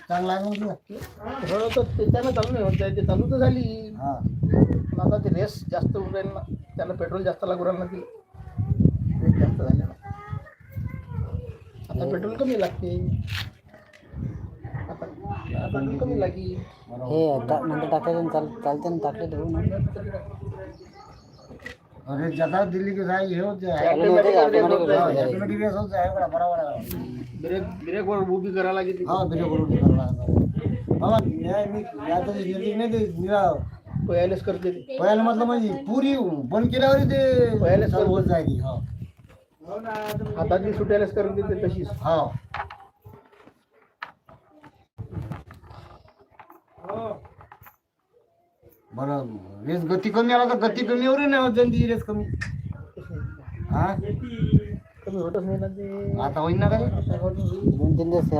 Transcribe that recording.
चांगला आहे मग हो तर त्यानं चालू नाही होत आहे, ते चालू तर झाली हा पण आता ते रेस जास्त होऊन राहील ना, त्याला पेट्रोल जास्त लागू राहिलं ना, तिला रेस जास्त झाले ना. आता पेट्रोल कमी लागते, आता पेट्रोल कमी लागेल. हे नंतर टाकायचं चालते ना, टाकले ठेवू ना. अरे ज्यादा दिल्ली के साथ ये होते हैं ऑटोमॅटिक ऑटोमेटिक रेस होता है बड़ा बराबर है ब्रेक वर उभी करायला लागेल. हाँ ब्रेक रोड करना है बाबा मैं तो जल्दी नहीं दे मेरा पहिलेच करते ते. पहले मतलब म्हणजे पूरी बंद केल्यावर ते पहिले चालू होत जाईल हा हातातली सुटायलाच करते ते तशीच. हा बरं रेस गती कमी आला तर गती कमी एवढी नाही होत जल्दी रेस कमी हा कमी होतच नाही ना ते. आता होईन ना काय 2-3 दिवस